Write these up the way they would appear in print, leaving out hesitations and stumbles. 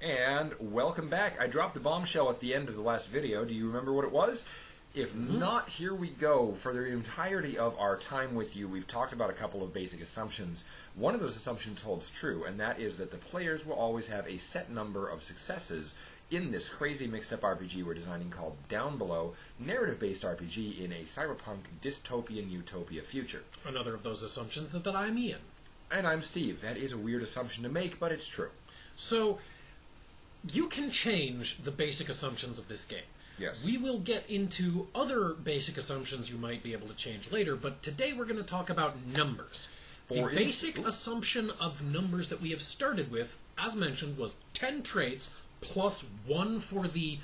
And welcome back. I dropped the bombshell at the end of the last video. Do you remember what it was? If not, here we go. For the entirety of our time with you, we've talked about a couple of basic assumptions. One of those assumptions holds true, and that is that the players will always have a set number of successes in this crazy mixed-up RPG we're designing called Downbelow, narrative-based RPG in a cyberpunk dystopian utopia future. Another of those assumptions that I'm Ian. And I'm Steve. That is a weird assumption to make, but it's true. So, you can change the basic assumptions of this game. Yes. We will get into other basic assumptions you might be able to change later, but today we're going to talk about numbers. The basic assumption of numbers that we have started with, as mentioned, was 10 traits plus 1 for the,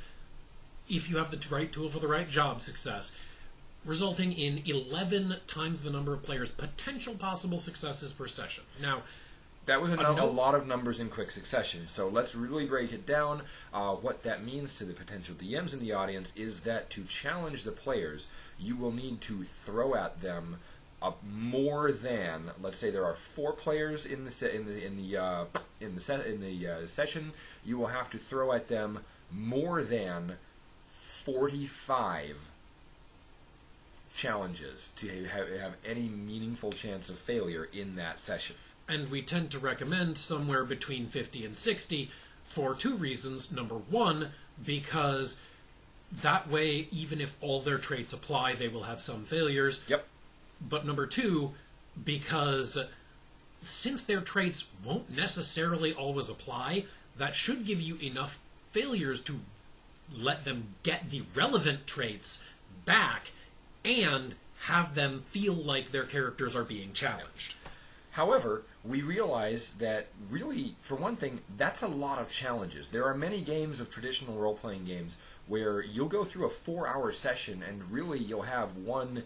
if you have the right tool for the right job, success, resulting in 11 times the number of players' potential possible successes per session. Now, that was a lot of numbers in quick succession, so let's really break it down. What that means to the potential DMs in the audience is that to challenge the players, you will need to throw at them more than, let's say there are 4 players in the session. You will have to throw at them more than 45 challenges to have any meaningful chance of failure in that session. And we tend to recommend somewhere between 50 and 60 for 2 reasons. Number 1, because that way, even if all their traits apply, they will have some failures. Yep. But number 2, because since their traits won't necessarily always apply, that should give you enough failures to let them get the relevant traits back and have them feel like their characters are being challenged. However, we realize that really, for one thing, that's a lot of challenges. There are many games of traditional role-playing games where you'll go through a 4-hour session and really you'll have one,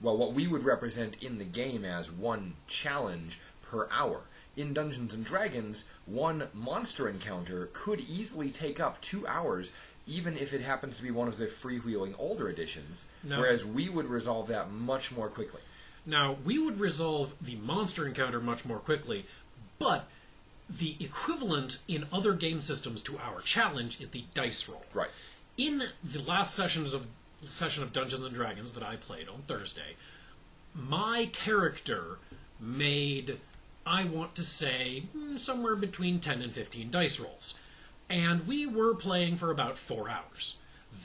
well, what we would represent in the game as one challenge per hour. In Dungeons & Dragons, one monster encounter could easily take up 2 hours, even if it happens to be one of the freewheeling older editions, whereas we would resolve that much more quickly. Now, we would resolve the monster encounter much more quickly, but the equivalent in other game systems to our challenge is the dice roll. Right. In the last session of Dungeons & Dragons that I played on Thursday, my character made, I want to say, somewhere between 10 and 15 dice rolls. And we were playing for about 4 hours.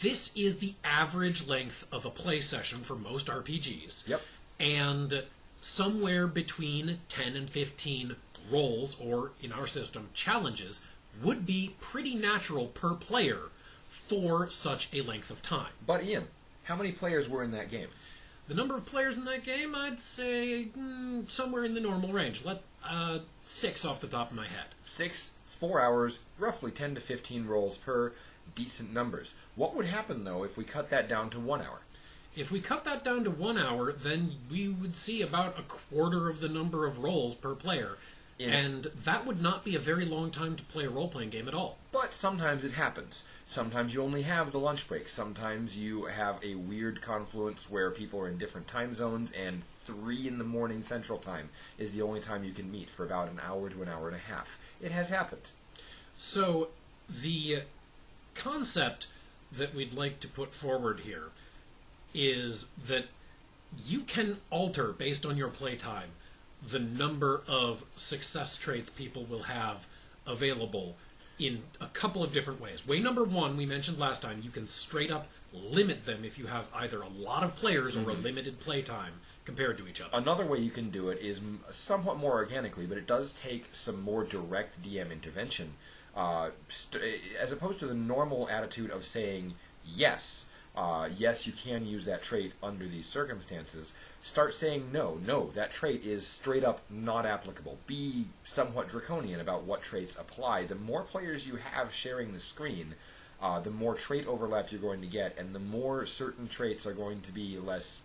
This is the average length of a play session for most RPGs. Yep. And somewhere between 10 and 15 rolls, or in our system, challenges, would be pretty natural per player for such a length of time. But Ian, how many players were in that game? The number of players in that game, I'd say somewhere in the normal range. 6 off the top of my head. 6, 4 hours, roughly 10 to 15 rolls per, decent numbers. What would happen, though, if we cut that down to 1 hour? If we cut that down to 1 hour, then we would see about a quarter of the number of rolls per player. And that would not be a very long time to play a role-playing game at all. But sometimes it happens. Sometimes you only have the lunch break. Sometimes you have a weird confluence where people are in different time zones, and 3 in the morning Central Time is the only time you can meet for about an hour to an hour and a half. It has happened. So the concept that we'd like to put forward here is that you can alter, based on your playtime, the number of success traits people will have available in a couple of different ways. Way number 1, we mentioned last time, you can straight up limit them if you have either a lot of players or a limited playtime compared to each other. Another way you can do it is somewhat more organically, but it does take some more direct DM intervention, as opposed to the normal attitude of saying, yes, yes, you can use that trait under these circumstances. Start saying no, that trait is straight up not applicable. Be somewhat draconian about what traits apply. The more players you have sharing the screen, the more trait overlap you're going to get, and the more certain traits are going to be less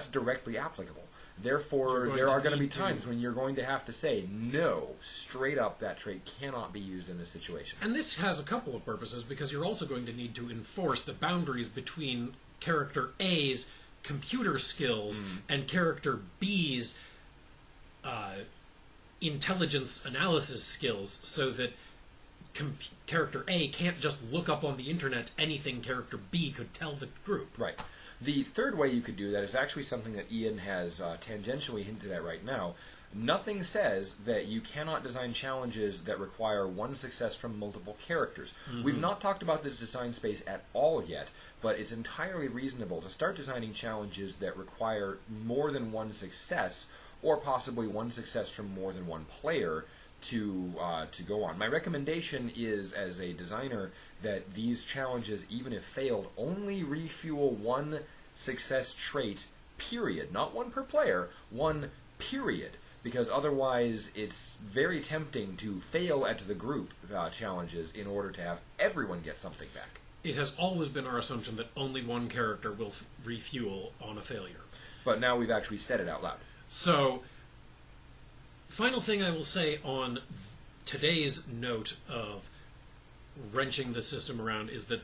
directly applicable. Therefore, there are going to be times when you're going to have to say, no, straight up, that trait cannot be used in this situation. And this has a couple of purposes, because you're also going to need to enforce the boundaries between character A's computer skills and character B's intelligence analysis skills, so that character A can't just look up on the internet anything character B could tell the group. Right. The third way you could do that is actually something that Ian has tangentially hinted at right now. Nothing says that you cannot design challenges that require one success from multiple characters. Mm-hmm. We've not talked about the design space at all yet, but it's entirely reasonable to start designing challenges that require more than one success, or possibly one success from more than one player to go on. My recommendation is, as a designer, that these challenges, even if failed, only refuel one success trait, period. Not one per player, one period. Because otherwise it's very tempting to fail at the group challenges in order to have everyone get something back. It has always been our assumption that only one character will refuel on a failure. But now we've actually said it out loud. So, final thing I will say on today's note of wrenching the system around is that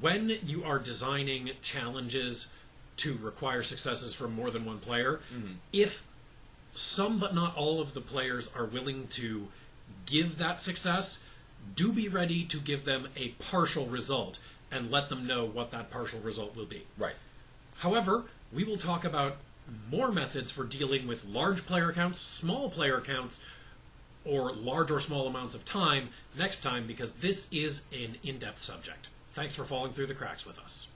when you are designing challenges to require successes from more than one player, if some but not all of the players are willing to give that success, do be ready to give them a partial result and let them know what that partial result will be. Right. However, we will talk about more methods for dealing with large player counts, small player counts, or large or small amounts of time next time, because this is an in-depth subject. Thanks for falling through the cracks with us.